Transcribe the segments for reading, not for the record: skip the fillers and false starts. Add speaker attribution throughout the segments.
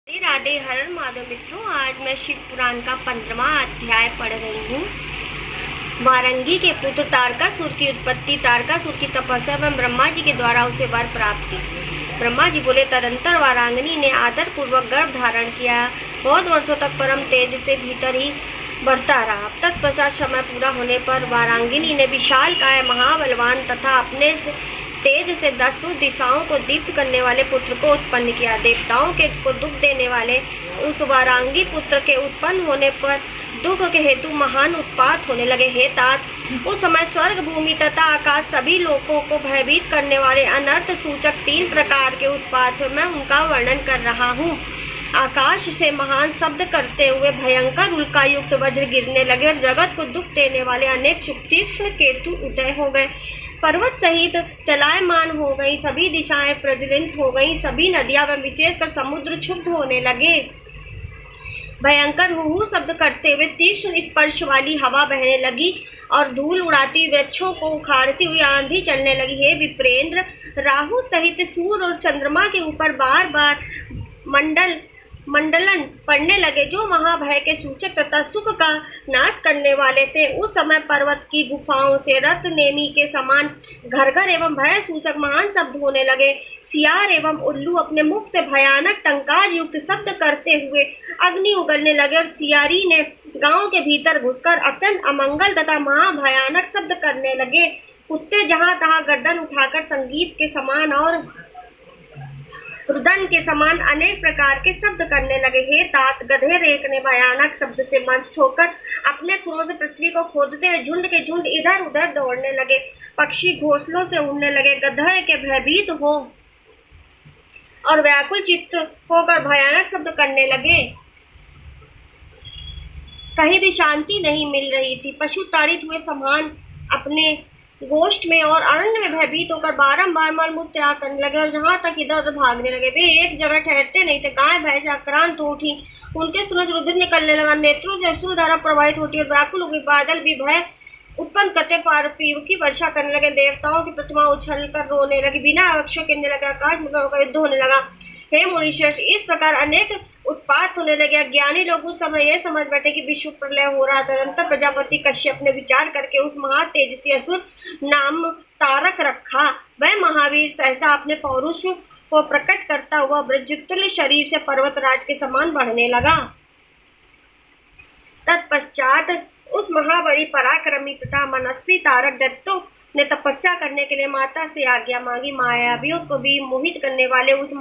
Speaker 1: राधे राधे, हर माधव मित्रों। आज मैं शिव पुराण का 15वां अध्याय पढ़ रही हूँ। वारंगी के पुत्र तारकासुर की उत्पत्ति। तारकासुर की तपस्या में ब्रह्मा जी के द्वारा उसे वर प्राप्ति। ब्रह्मा जी बोले, तदंतर वारांगनी ने आदर पूर्वक गर्भ धारण किया। बहुत वर्षों तक परम तेज से भीतर ही बढ़ता रहा। तत्पश्चात समय पूरा होने पर वारांगिनी ने विशाल काय, महाबलवान तथा अपने तेज से 10 दिशाओं को दीप्त करने वाले पुत्र को उत्पन्न किया। देवताओं के को दुख देने वाले उस वारांगी पुत्र के उत्पन्न होने पर दुख के हेतु महान उत्पात होने लगे। हे तात, उस समय स्वर्ग, भूमि तथा आकाश सभी लोगों को भयभीत करने वाले अनर्थ सूचक 3 प्रकार के उत्पात मैं उनका वर्णन कर रहा हूँ। आकाश से महान शब्द करते हुए भयंकर उल्कायुक्त वज्र गिरने लगे और जगत को दुख देने वाले अनेक तीक्ष्ण केतु उदय हो गए। पर्वत सहित चलायमान हो गई, सभी दिशाएं प्रज्वलित हो गई, सभी नदियां व विशेषकर समुद्र क्षुब्ध होने लगे। भयंकर हु शब्द करते हुए तीक्ष्ण स्पर्श वाली हवा बहने लगी और धूल उड़ाती वृक्षों को उखाड़ती हुई आंधी चलने लगी। हे विप्रेंद्र, राहु सहित सूर्य और चंद्रमा के ऊपर बार बार मंडलन पड़ने लगे, जो महाभय के सूचक तथा सुख का नाश करने वाले थे। उस समय पर्वत की गुफाओं से रत नेमी के समान घरघर एवं भय सूचक महान शब्द होने लगे। सियार एवं उल्लू अपने मुख से भयानक टंकार युक्त शब्द करते हुए अग्नि उगलने लगे और सियारी ने गांव के भीतर घुसकर अत्यंत अमंगल तथा महाभयानक शब्द करने लगे। कुत्ते जहां तहां गर्दन उठाकर संगीत के समान और रुदन के समान अनेक प्रकार के शब्द करने लगे। हे तात, गधे रेख ने भयानक शब्द से मंथ होकर अपने क्रोध पृथ्वी को खोदते हुए झुंड के झुंड इधर उधर दौड़ने लगे। पक्षी घोंसलों से उड़ने लगे। गधे के भयभीत हो और व्याकुल चित्त होकर भयानक शब्द करने लगे। कहीं भी शांति नहीं मिल रही थी। पशु ताड़ित हुए समान अपने गोष्ठ में और अरण्य में भयभीत होकर बारंबार मलमूत्र करने लगे और जहां तक इधर उधर भागने लगे। वे एक जगह ठहरते नहीं थे। गाय भय से आक्रांत हो उठी, उनके सूरज रुधिर निकलने लगा, नेत्रों से अश्रुधारा प्रवाहित होती और व्याकुल हो गई। बादल भी भय उत्पन्न करते पारपीव की वर्षा करने लगे। देवताओं की प्रतिमा उछल कर रोने लगी, बिना अवक्ष करने लगा। आकाश में का युद्ध होने लगा। हे मुनीश्वर, इस प्रकार अनेक उत्पात होने लगे। अज्ञानी लोग उस समय यह समझ बैठे कि विश्व प्रलय हो रहा था। तदंतर प्रजापति कश्यप ने विचार करके उस महातेजसी असुर नाम तारक रखा। वह महावीर सहसा अपने पौरुष को प्रकट करता हुआ वज्रतुल्य शरीर से पर्वतराज के समान बढ़ने लगा। तत्पश्चात उस महाबली पराक्रमी तथा मनस्वी तारक दत्तो ने तपस्या करने के लिए माता से आज्ञा मांगी। मायावियों को भी मोहित करने वाले उस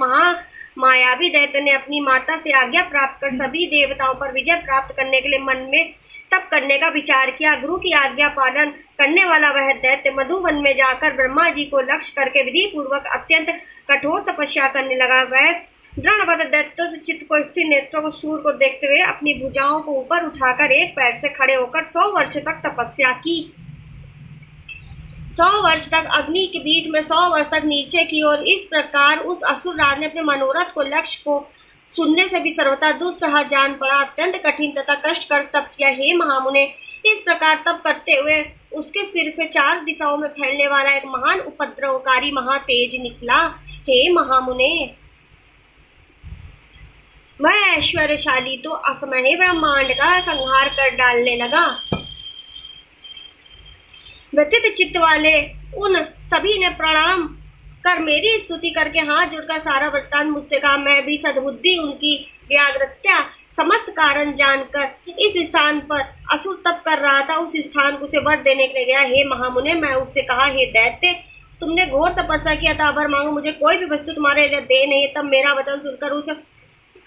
Speaker 1: मायावी दैत्य ने अपनी माता से आज्ञा प्राप्त कर सभी देवताओं पर विजय प्राप्त करने के लिए मन में तप करने का विचार किया। गुरु की आज्ञा पालन करने वाला वह दैत्य मधुवन में जाकर ब्रह्मा जी को लक्ष्य करके विधि पूर्वक अत्यंत कठोर तपस्या करने लगा। वह दृढ़वत दैत्यों से चित्त को स्थिर नेत्रों को सूर्य को देखते हुए अपनी भुजाओं को ऊपर उठाकर एक पैर से खड़े होकर 100 वर्ष तक तपस्या की। 100 वर्ष तक अग्नि के बीच में, 100 वर्ष तक नीचे की ओर। इस प्रकार उस असुर राज ने अपने मनोरथ को लक्ष्य को सुनने से भी सर्वथा दुस्सह जान पड़ा। अत्यंत कठिन तथा कष्टकर तप किया। हे महामुने, इस प्रकार तप करते हुए उसके सिर से 4 दिशाओं में फैलने वाला एक महान उपद्रवकारी महातेज निकला। हे महामुने, वह ऐश्वर्यशाली तो असमय ही ब्रह्मांड का संहार कर डालने लगा। व्यथित चित्त वाले उन सभी ने प्रणाम कर मेरी स्तुति करके हाथ जोड़कर सारा वृत्तांत मुझसे कहा। मैं भी सद्बुद्धि उनकी व्याग्रत्या समस्त कारण जानकर इस स्थान पर असुर तप कर रहा था, उस स्थान को उसे वर देने के लिए गया। हे महामुने, मैं उससे कहा, हे दैत्य, तुमने घोर तपस्या किया था, वर मांगो, मुझे कोई भी वस्तु तुम्हारे लिए दे नहीं। तब मेरा वचन सुनकर उस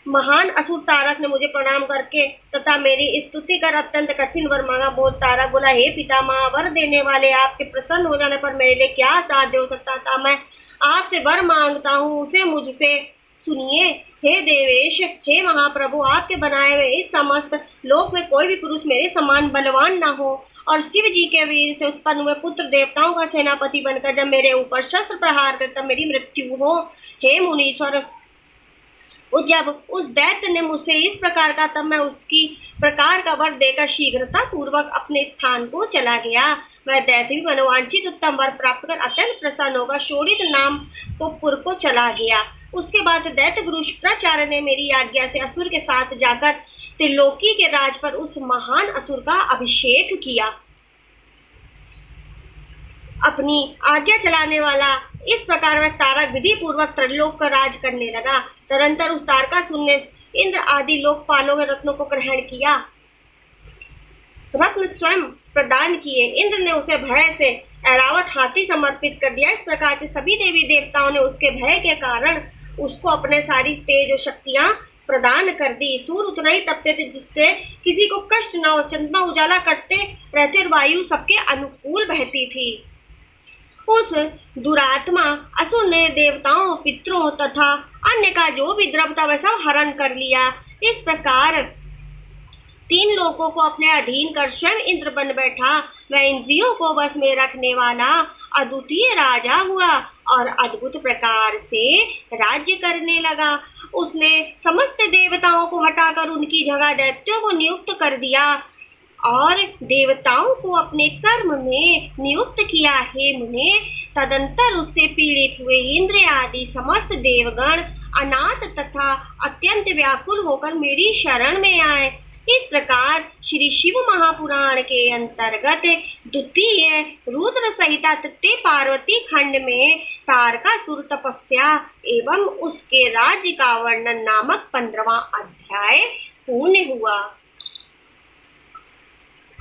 Speaker 1: महान असुर तारक ने मुझे प्रणाम करके तथा मेरी स्तुति कर अत्यंत कठिन वर मांगा। बोल तारक बोला, हे पितामह, वर देने वाले आपके प्रसन्न हो जाने पर मेरे लिए क्या साध्य हो सकता था। मैं आपसे वर मांगता हूँ, उसे मुझसे सुनिए। हे देवेश, हे महाप्रभु, आपके बनाए हुए इस समस्त लोक में कोई भी पुरुष मेरे समान बलवान न हो और शिव जी के वीर से उत्पन्न हुए पुत्र देवताओं का सेनापति बनकर जब मेरे ऊपर शस्त्र प्रहार कर तब मेरी मृत्यु हो। हे मुनीश्वर, जब उस दैत्य ने मुझसे इस प्रकार का, तब मैं उसकी प्रकार का वर देकर शीघ्रता पूर्वक अपने स्थान को चला गया। वह दैत्य भी मनोवांछित उत्तम वर प्राप्त कर अत्यंत प्रसन्न होकर शोणित नाम को पुर को चला गया। उसके बाद दैत्य गुरु शुक्राचार्य ने मेरी आज्ञा से असुर के साथ जाकर त्रिलोकी के राज पर उस महान असुर का अभिषेक किया। अपनी आज्ञा चलाने वाला इस प्रकार वह तारक विधि पूर्वक त्रिलोक का राज करने लगा। तदंतर उस तारकासुर ने इंद्र आदि लोकपालों के रत्नों को ग्रहण किया, रत्न स्वयं प्रदान किए। इंद्र ने उसे भय से ऐरावत हाथी समर्पित कर दिया। इस प्रकार से सभी देवी देवताओं ने उसके भय के कारण उसको अपने सारी तेज और शक्तियां प्रदान कर दी। सूर्य उतना ही तपते थे जिससे किसी को कष्ट न हो। चंद्रमा उजाला करते रहते और वायु सबके अनुकूल बहती थी। उस दुरात्मा असुर ने देवताओं, पितरों तथा अन्य का जो भी द्रव्य था वह सब हरण कर लिया। इस प्रकार 3 लोगों को अपने अधीन कर स्वयं इंद्र बन बैठा। वह इंद्रियों को बस में रखने वाला अद्वितीय राजा हुआ और अद्भुत प्रकार से राज्य करने लगा। उसने समस्त देवताओं को हटाकर उनकी जगह दैत्यों को नियुक्त कर दिया और देवताओं को अपने कर्म में नियुक्त किया। हे मुने, तदंतर उससे पीड़ित हुए इंद्र आदि समस्त देवगण अनाथ तथा अत्यंत व्याकुल होकर मेरी शरण में आए। इस प्रकार श्री शिव महापुराण के अंतर्गत द्वितीय रुद्र संहिता तृतीय पार्वती खंड में तारकासुर तपस्या एवं उसके राज्य का वर्णन नामक 15वां अध्याय पूर्ण हुआ।